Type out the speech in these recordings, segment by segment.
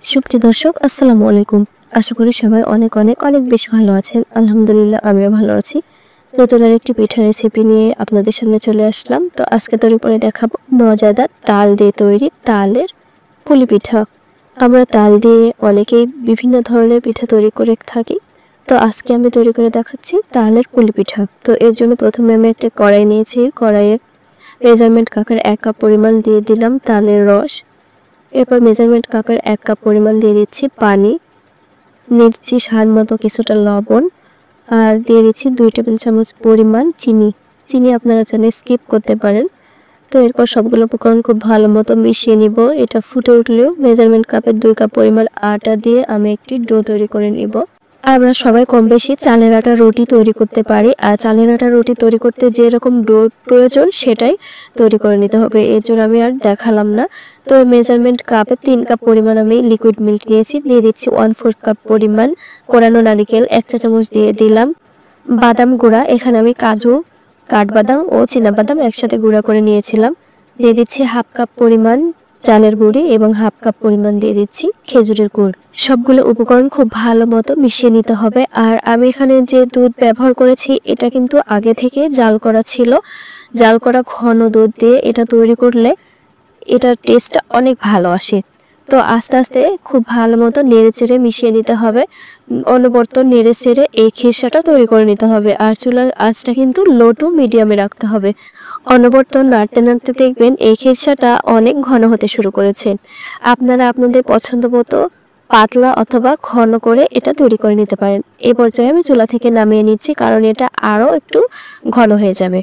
সুপ্রিয় দর্শক, আসসালামু আলাইকুম। আশা করি সবাই অনেক অনেক অনেক বেশি ভালো আছেন। আলহামদুলিল্লাহ, আমিও ভালো আছি। নতুন আরেকটি পিঠা রেসিপি নিয়ে আপনাদের সামনে চলে আসলাম। তো আজকে তৈরি করে দেখাবো মজাদার তাল দিয়ে তৈরি তালের পুলি পিঠা। আমরা তাল দিয়ে অনেকেই বিভিন্ন ধরনের পিঠা তৈরি করে থাকি। তো আজকে আমি তৈরি করে দেখাচ্ছি তালের পুলি পিঠা। তো এর জন্য প্রথমে আমি একটা কড়াই নিয়েছি। কড়াইয়ে মেজারমেন্ট কাপের 1 কাপ পরিমাণ দিয়ে দিলাম তালের রস। এরপর মেজারমেন্ট কাপের 1 কাপ পরিমাণ দিয়ে দিচ্ছি পানি, নিচ্ছি স্বাদ মতো কিছুটা লবণ, আর দিয়ে দিচ্ছি 2 টেবিল চামচ পরিমাণ চিনি আপনারা চাইলে স্কিপ করতে পারেন। তো এরপর সবগুলো উপকরণ খুব ভালো মতো মিশিয়ে নিব। এটা ফুটে উঠলেও মেজারমেন্ট কাপের 2 কাপ পরিমাণ আটা দিয়ে আমি একটি ডো তৈরি করে নিব। আমরা সবাই কম বেশি চালের আটা রুটি তৈরি করতে পারি, আর চালের আটা রুটি তৈরি করতে যেরকম ডো প্রয়োজন সেটাই তৈরি করে নিতে হবে। এর জন্য আমি আর দেখালাম না। তো মেজারমেন্ট কাপে 3 কাপ পরিমাণ আমি লিকুইড মিল্ক নিয়েছি। দিয়ে দিচ্ছি 1/4 কাপ পরিমাণ কোরানো নারিকেল, 1 চা চামচ দিয়ে দিলাম বাদাম গুঁড়া। এখানে আমি কাজু, কাঠবাদাম ও চীনাবাদাম একসাথে গুঁড়া করে নিয়েছিলাম। দিয়ে দিচ্ছি 1/2 কাপ পরিমাণ চালের গুঁড়ি এবং 1/2 কাপ পরিমাণ দিয়ে দিচ্ছি খেজুরের গুড়। সবগুলো উপকরণ খুব ভালো মতো মিশিয়ে নিতে হবে। আর আমি এখানে যে দুধ ব্যবহার করেছি এটা কিন্তু আগে থেকে জাল করা ছিল। জাল করা ঘন দুধ দিয়ে এটা তৈরি করলে এটার টেস্টটা অনেক ভালো আসে। তো আস্তে আস্তে খুব ভালো মতো নেড়ে চেড়ে মিশিয়ে নিতে হবে। অনবরত নেড়ে চেড়ে এই খিরসাটা তৈরি করে নিতে হবে। আর চুলার আঁচটা কিন্তু লো টু মিডিয়ামে রাখতে হবে। অনবরত নাড়তে নাড়তে দেখবেন এই খিরসাটা অনেক ঘন হতে শুরু করেছে। আপনারা আপনাদের পছন্দ মতো পাতলা অথবা ঘন করে এটা তৈরি করে নিতে পারেন। এই পর্যায়ে আমি চুলা থেকে নামিয়ে নিচ্ছি, কারণ এটা আরও একটু ঘন হয়ে যাবে।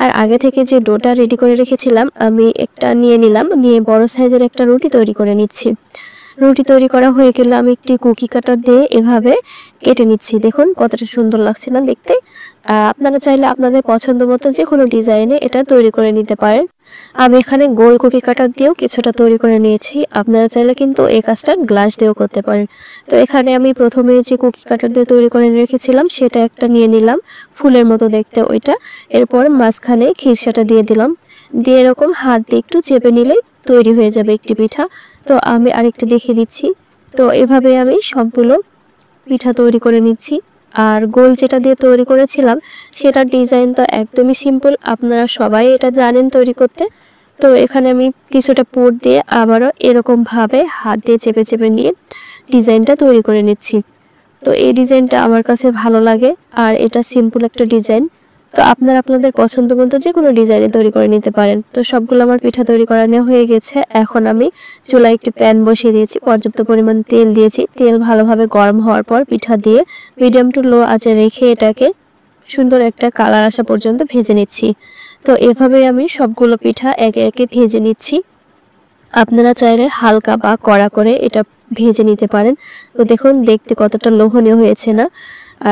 আর আগে থেকে যে ডোটা রেডি করে রেখেছিলাম আমি একটা নিয়ে নিলাম, নিয়ে বড় সাইজের একটা রুটি তৈরি করে নিচ্ছি। রুটি তৈরি করা হয়ে গেলে আমি একটি কুকি কাটার দিয়ে এভাবে কেটে নিচ্ছি। দেখুন কতটা সুন্দর লাগছে না দেখতে। আপনারা চাইলে আপনাদের পছন্দ মতো যে কোনো ডিজাইনে এটা তৈরি করে নিতে পারেন। আমি এখানে গোল কুকি কাটার দিয়েও কিছুটা তৈরি করে নিয়েছি। আপনারা চাইলে কিন্তু এই কাজটা গ্লাস দিয়েও করতে পারেন। তো এখানে আমি প্রথমে যে কুকি কাটার দিয়ে তৈরি করে রেখেছিলাম সেটা একটা নিয়ে নিলাম, ফুলের মতো দেখতে ওইটা। এরপর মাঝখানে খিরসাটা দিয়ে দিলাম, দিয়ে এরকম হাত দিয়ে একটু চেপে নিলেই তৈরি হয়ে যাবে একটি পিঠা। তো আমি আরেকটা দেখিয়ে দিচ্ছি। তো এভাবে আমি সবগুলো পিঠা তৈরি করে নিচ্ছি। আর গোল যেটা দিয়ে তৈরি করেছিলাম সেটার ডিজাইন তো একদমই সিম্পল, আপনারা সবাই এটা জানেন তৈরি করতে। তো এখানে আমি কিছুটা পুর দিয়ে আবারও এরকমভাবে হাত দিয়ে চেপে চেপে নিয়ে ডিজাইনটা তৈরি করে নিচ্ছি। তো এই ডিজাইনটা আমার কাছে ভালো লাগে, আর এটা সিম্পল একটা ডিজাইন। তো আপনারা আপনাদের পছন্দ মতো যে কোনো ডিজাইনে তৈরি করে নিতে পারেন। তো সবগুলো আমার পিঠা তৈরি করা নেওয়া হয়ে গেছে। এখন আমি চুলায় একটি প্যান বসিয়ে দিয়েছি, পর্যাপ্ত পরিমাণ তেল দিয়েছি। তেল ভালোভাবে গরম হওয়ার পর পিঠা দিয়ে মিডিয়াম টু লো আঁচে রেখে এটাকে সুন্দর একটা কালার আসা পর্যন্ত ভেজে নিচ্ছি। তো এভাবেই আমি সবগুলো পিঠা একে একে ভেজে নিচ্ছি। আপনারা চাইলে হালকা বা কড়া করে এটা ভেজে নিতে পারেন। তো দেখুন দেখতে কতটা লোভনীয় হয়েছে না?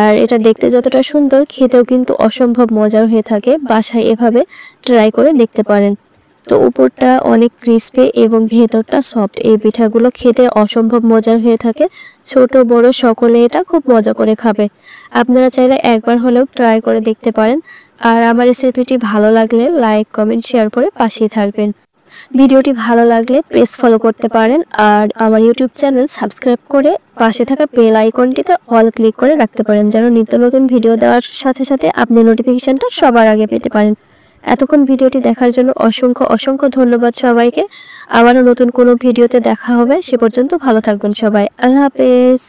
আর এটা দেখতে যতটা সুন্দর, খেতেও কিন্তু অসম্ভব মজার হয়ে থাকে। বাসায় এভাবে ট্রাই করে দেখতে পারেন। তো উপরটা অনেক ক্রিস্পি এবং ভেতরটা সফট। এই পিঠাগুলো খেতে অসম্ভব মজার হয়ে থাকে। ছোট বড় সকলে এটা খুব মজা করে খাবে। আপনারা চাইলে একবার হলেও ট্রাই করে দেখতে পারেন। আর আমার রেসিপিটি ভালো লাগলে লাইক, কমেন্ট, শেয়ার করে পাশেই থাকবেন। ভিডিওটি ভালো লাগলে পেজ ফলো করতে পারেন, আর আমার ইউটিউব চ্যানেল সাবস্ক্রাইব করে পাশে থাকা বেল আইকনটিতে অল ক্লিক করে রাখতে পারেন, যেন নিত্য নতুন ভিডিও দেওয়ার সাথে সাথে আপনি নোটিফিকেশনটা সবার আগে পেতে পারেন। এতক্ষণ ভিডিওটি দেখার জন্য অসংখ্য অসংখ্য ধন্যবাদ সবাইকে। আবারও নতুন কোনো ভিডিওতে দেখা হবে। সে পর্যন্ত ভালো থাকবেন সবাই। আল্লাহ হাফেজ।